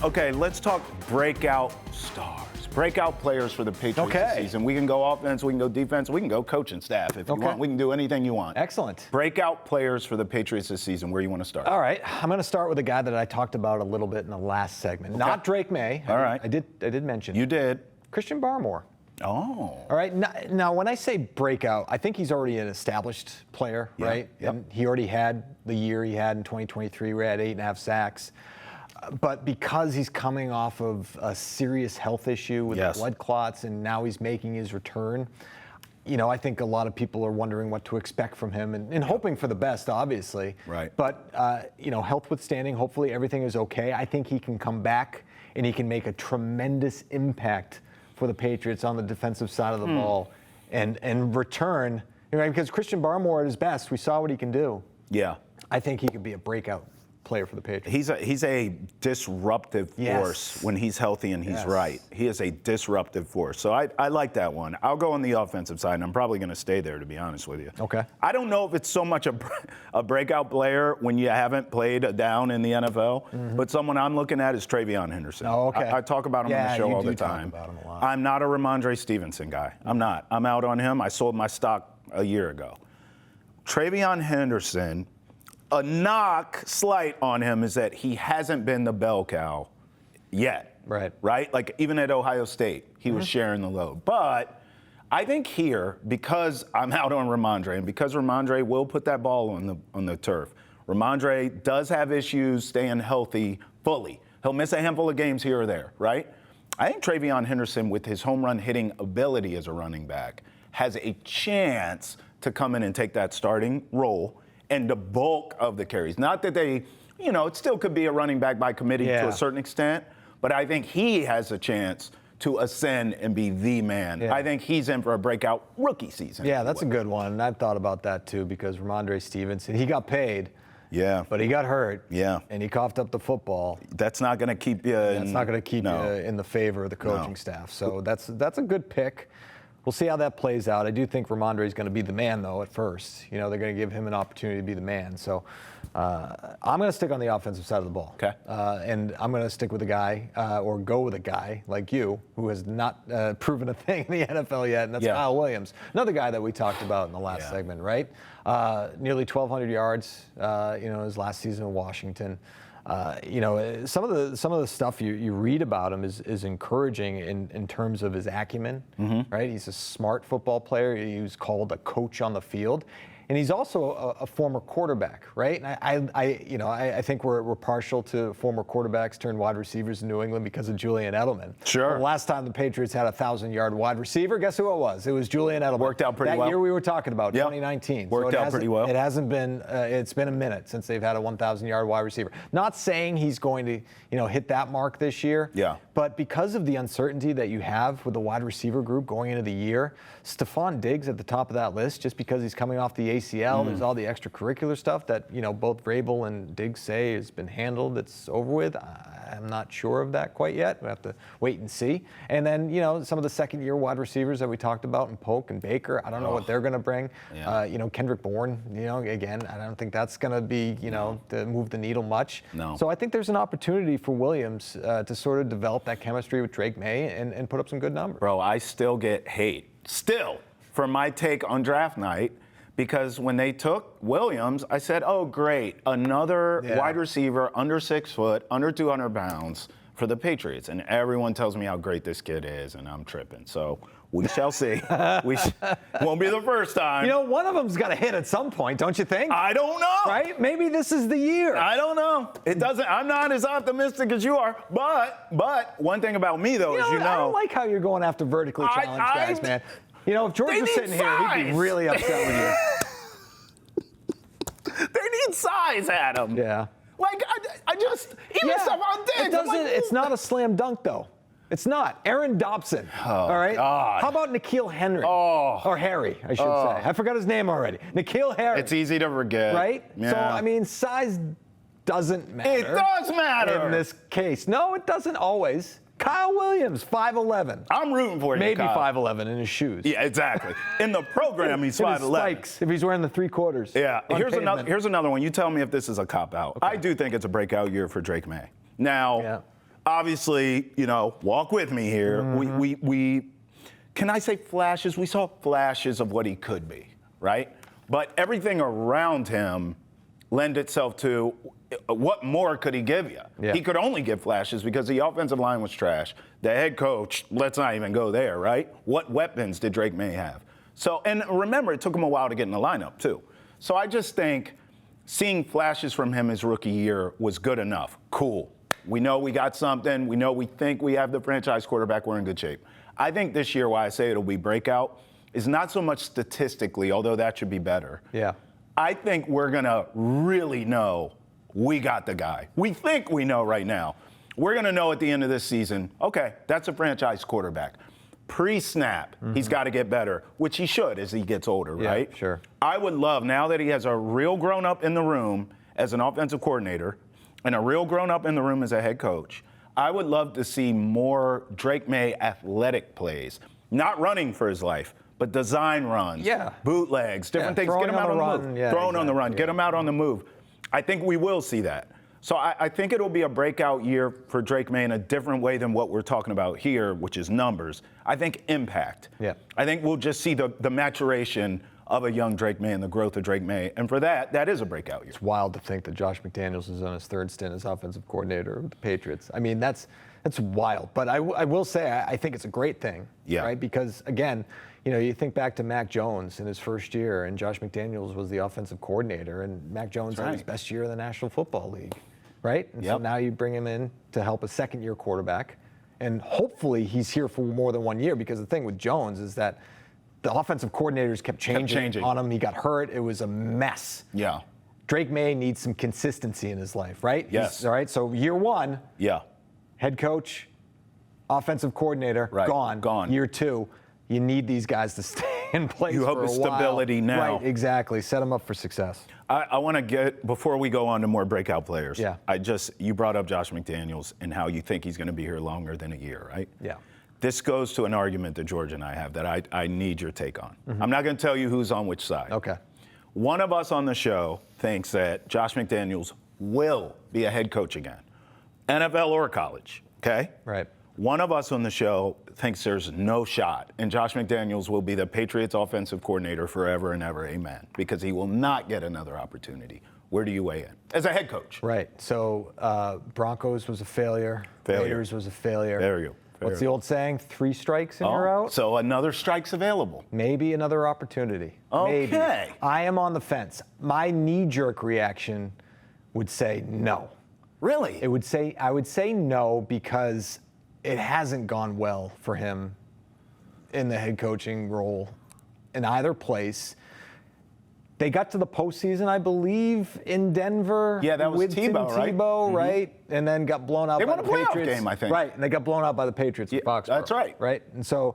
Okay, let's talk breakout stars, breakout players for the Patriots this season. We can go offense, we can go defense, we can go coaching staff if you want. We can do anything you want. Excellent. Breakout players for the Patriots this season. Where you want to start? All right, I'm going to start with a guy that I talked about a little bit in the last segment. Okay. Not Drake May. All right. I did mention. You did. Christian Barmore. Oh. All right. Now, when I say breakout, I think he's already an established player, right? Yep. And he already had the year he had in 2023, where he had 8.5 sacks. But because he's coming off of a serious health issue with the blood clots, and now he's making his return, I think a lot of people are wondering what to expect from him and hoping for the best, obviously. Right. But, health withstanding, hopefully everything is okay. I think he can come back and he can make a tremendous impact for the Patriots on the defensive side of the ball and return. Because Christian Barmore at his best, we saw what he can do. Yeah. I think he could be a breakout player for the Patriots. He's a disruptive force when he's healthy and he's right. He is a disruptive force. So I like that one. I'll go on the offensive side, and I'm probably going to stay there, to be honest with you. Okay. I don't know if it's so much a breakout player when you haven't played down in the NFL, but someone I'm looking at is Travion Henderson. Oh, okay. I talk about him on the show all the time. Talk about him a lot. I'm not a Ramondre Stevenson guy. I'm not. I'm out on him. I sold my stock a year ago. Travion Henderson, a slight on him is that he hasn't been the bell cow yet. Right? Like, even at Ohio State, he was sharing the load. But I think here, because I'm out on Ramondre, and because Ramondre will put that ball on the turf, Ramondre does have issues staying healthy fully. He'll miss a handful of games here or there, right? I think Travion Henderson, with his home run hitting ability as a running back, has a chance to come in and take that starting role and the bulk of the carries. Not that they, it still could be a running back by committee to a certain extent, but I think he has a chance to ascend and be the man. I think he's in for a breakout rookie season. Yeah, that's a good one. And I've thought about that too, because Ramondre Stevenson, he got paid. Yeah. But he got hurt. Yeah. And he coughed up the football. That's not going to keep you That's not going to keep you in the favor of the coaching staff. So that's a good pick. We'll see how that plays out. I do think Ramondre is going to be the man, though, at first. They're going to give him an opportunity to be the man. So I'm going to stick on the offensive side of the ball. Okay. And I'm going to stick with a guy or go with a guy like you who has not proven a thing in the NFL yet, and that's Kyle Williams. Another guy that we talked about in the last segment, right? Nearly 1,200 yards, his last season in Washington. Some of the stuff you read about him is encouraging in terms of his acumen, right? He's a smart football player. He was called a coach on the field. And he's also a former quarterback, right? And I think we're partial to former quarterbacks turned wide receivers in New England because of Julian Edelman. Sure. Well, last time the Patriots had a 1,000-yard wide receiver, guess who it was? It was Julian Edelman. Worked out pretty well. That year we were talking about, 2019. Worked out pretty well. It hasn't been. It's been a minute since they've had a 1,000-yard wide receiver. Not saying he's going to, hit that mark this year. Yeah. But because of the uncertainty that you have with the wide receiver group going into the year, Stephon Diggs at the top of that list, just because he's coming off the ACL. There's all the extracurricular stuff that, both Vrabel and Diggs say has been handled. It's over with. I'm not sure of that quite yet. We have to wait and see. And then, some of the second-year wide receivers that we talked about, and Polk and Baker, I don't know what they're going to bring. Yeah. Kendrick Bourne, again, I don't think that's going to be, to move the needle much. No. So I think there's an opportunity for Williams to sort of develop that chemistry with Drake May and put up some good numbers. Bro, I still get hate, for my take on draft night. Because when they took Williams, I said, oh, great, another wide receiver under 6 foot, under 200 pounds for the Patriots. And everyone tells me how great this kid is, and I'm tripping. So we shall see. Won't be the first time. One of them's got to hit at some point, don't you think? I don't know. Right? Maybe this is the year. I don't know. It doesn't. I'm not as optimistic as you are. But one thing about me, though, is I don't like how you're going after vertically challenged guys, man. If George was sitting here, he'd be really upset with you. They need size, Adam. Yeah. Like, I just, even Stephon Diggs. It's not a slam dunk, though. It's not. Aaron Dobson. All right? God. How about N'Keal Henry? Or Harry, I should say. I forgot his name already. N'Keal Harry. It's easy to forget. Right? Yeah. So, size doesn't matter. It does matter. In this case. No, it doesn't always. Kyle Williams, 5'11". I'm rooting for you, Maybe Kyle. 5'11" in his shoes. Yeah, exactly. In the program, he's 5'11". Spikes, if he's wearing the 3/4. Yeah. Here's another one. You tell me if this is a cop-out. Okay. I do think it's a breakout year for Drake May. Now, obviously, walk with me here. We can I say flashes? We saw flashes of what he could be, right? But everything around him lend itself to what more could he give you? Yeah. He could only give flashes because the offensive line was trash. The head coach, let's not even go there, right? What weapons did Drake May have? So, and remember, it took him a while to get in the lineup, too. So I just think seeing flashes from him his rookie year was good enough. Cool. We know we got something. We think we have the franchise quarterback. We're in good shape. I think this year, why I say it'll be breakout, is not so much statistically, although that should be better. Yeah. I think we're going to really know we got the guy. We think we know right now. We're going to know at the end of this season, okay, that's a franchise quarterback. Pre-snap, he's got to get better, which he should as he gets older, right? Sure. I would love, now that he has a real grown-up in the room as an offensive coordinator and a real grown-up in the room as a head coach, I would love to see more Drake May athletic plays. Not running for his life, but design runs, bootlegs, different things. Get him out on the move. Throwing on the run. Get him out on the move. I think we will see that. So I think it'll be a breakout year for Drake May in a different way than what we're talking about here, which is numbers. I think impact. Yeah. I think we'll just see the maturation of a young Drake May and the growth of Drake May. And for that is a breakout year. It's wild to think that Josh McDaniels is on his third stint as offensive coordinator with the Patriots. I mean, that's wild. But I will say I think it's a great thing, right? Because, again, you think back to Mac Jones in his first year, and Josh McDaniels was the offensive coordinator, and Mac Jones had his best year in the National Football League, right? And so now you bring him in to help a second-year quarterback, and hopefully he's here for more than 1 year, because the thing with Jones is that the offensive coordinators kept changing on him. He got hurt. It was a mess. Yeah. Drake May needs some consistency in his life, right? Yes. All right, so year one, head coach, offensive coordinator, gone. Year two, you need these guys to stay in place for a while. You hope stability now. Right, exactly. Set them up for success. I want to get, before we go on to more breakout players, Yeah. You brought up Josh McDaniels and how you think he's going to be here longer than a year, right? Yeah. This goes to an argument that George and I have that I need your take on. I'm not going to tell you who's on which side. Okay. One of us on the show thinks that Josh McDaniels will be a head coach again, NFL or college, okay? Right. One of us on the show thinks there's no shot, and Josh McDaniels will be the Patriots offensive coordinator forever and ever, amen, because he will not get another opportunity. Where do you weigh in? As a head coach. Right. So Broncos was a failure. Raiders was a failure. There you go. What's the old saying? 3 strikes and you're out? So another strike's available. Maybe another opportunity. Okay. Maybe. I am on the fence. My knee-jerk reaction would say no. Really? I would say no, because it hasn't gone well for him in the head coaching role in either place. They got to the postseason, I believe, in Denver. Yeah, that was with Tebow, right? Tebow, right? And then got blown out by the Patriots. They won a playoff game, I think. Right, and they got blown out by the Patriots in Foxborough. That's right. Right, and so,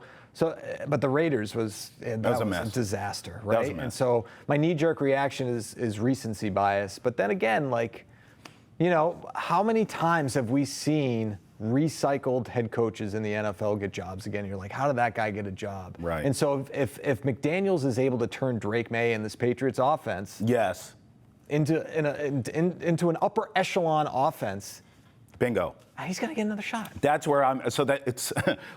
but the Raiders was a disaster, right? That was a mess. And so my knee-jerk reaction is recency bias. But then again, how many times have we seen recycled head coaches in the NFL get jobs again? You're like, how did that guy get a job? Right. And so if McDaniels is able to turn Drake May and this Patriots offense into an upper echelon offense, bingo. He's going to get another shot. That's where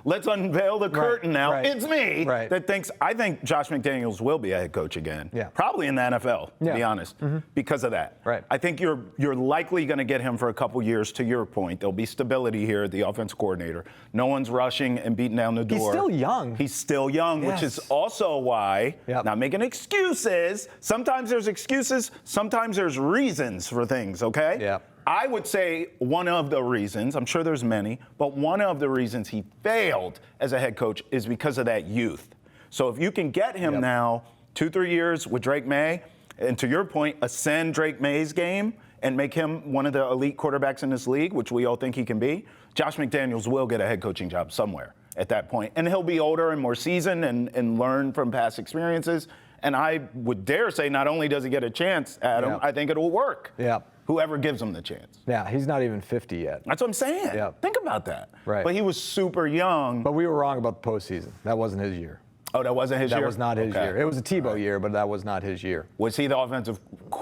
let's unveil the curtain now. Right. It's me that thinks, I think Josh McDaniels will be a head coach again. Yeah. Probably in the NFL, to be honest, because of that. Right. I think you're likely going to get him for a couple years, to your point. There'll be stability here at the offense coordinator. No one's rushing and beating down the door. He's still young. He's still young, which is also why, not making excuses, sometimes there's excuses, sometimes there's reasons for things, okay? Yeah. I would say one of the reasons, I'm sure there's many, but one of the reasons he failed as a head coach is because of that youth. So if you can get him now 2-3 years with Drake May, and to your point, ascend Drake May's game and make him one of the elite quarterbacks in this league, which we all think he can be, Josh McDaniels will get a head coaching job somewhere at that point. And he'll be older and more seasoned and learn from past experiences. And I would dare say not only does he get a chance, Adam, I think it will work. Yeah. Whoever gives him the chance. Yeah, he's not even 50 yet. That's what I'm saying. Yeah. Think about that. Right. But he was super young. But we were wrong about the postseason. That wasn't his year. Oh, that wasn't his year? That was not his Okay. year. It was a Tebow year, but that was not his year. Was he the offensive?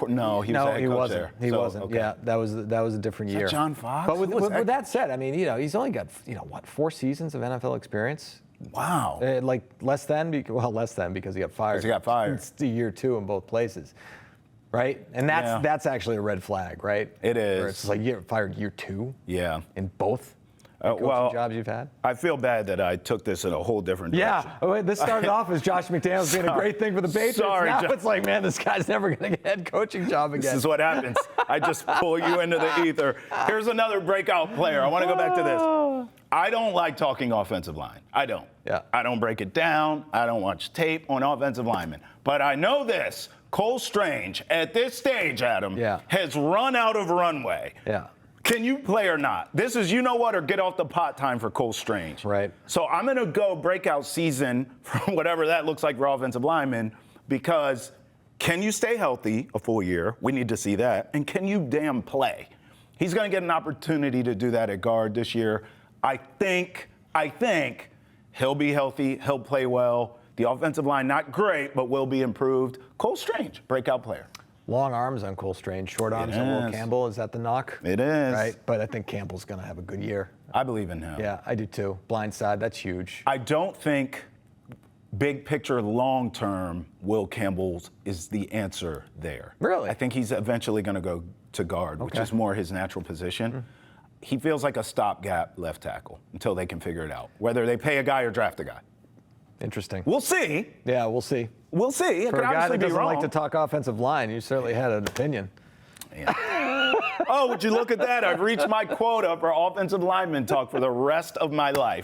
No, he was the head he coach wasn't. there. He So, wasn't. okay. Yeah, that was a different Is that year. John Fox? But Who was with that said, I mean, he's only got 4 seasons of NFL experience. Wow. Like less than because he got fired. Because he got fired. It's year 2 in both places, right? And that's actually a red flag, right? It is. Where it's like you're fired year 2 Yeah. in both coaching well, jobs you've had. I feel bad that I took this in a whole different direction. Yeah. Oh, wait, this started off as Josh McDaniels being a great thing for the Patriots. Sorry, now Jo- it's like, man, this guy's never going to get a head coaching job again. This is what happens. I just pull you into the ether. Here's another breakout player. I want to go back to this. I don't like talking offensive line. I don't. Yeah. I don't break it down. I don't watch tape on offensive linemen. But I know this. Cole Strange, at this stage, Adam, has run out of runway. Yeah. Can you play or not? This is, you know what, or get off the pot time for Cole Strange. Right. So I'm going to go breakout season for whatever that looks like for offensive linemen, because can you stay healthy a full year? We need to see that. And can you damn play? He's going to get an opportunity to do that at guard this year. I think he'll be healthy. He'll play well. The offensive line, not great, but will be improved. Cole Strange, breakout player. Long arms on Cole Strange, short arms on Will Campbell. Is that the knock? It is. Right, but I think Campbell's going to have a good year. I believe in him. Yeah, I do too. Blind side, that's huge. I don't think big picture, long term, Will Campbell's is the answer there. Really? I think he's eventually going to go to guard, which is more his natural position. Mm-hmm. He feels like a stopgap left tackle until they can figure it out, whether they pay a guy or draft a guy. Interesting. We'll see. Yeah, we'll see. We'll see. It For could a guy obviously that be doesn't wrong. like to talk offensive line, you certainly had an opinion. Oh, would you look at that? I've reached my quota for offensive lineman talk for the rest of my life.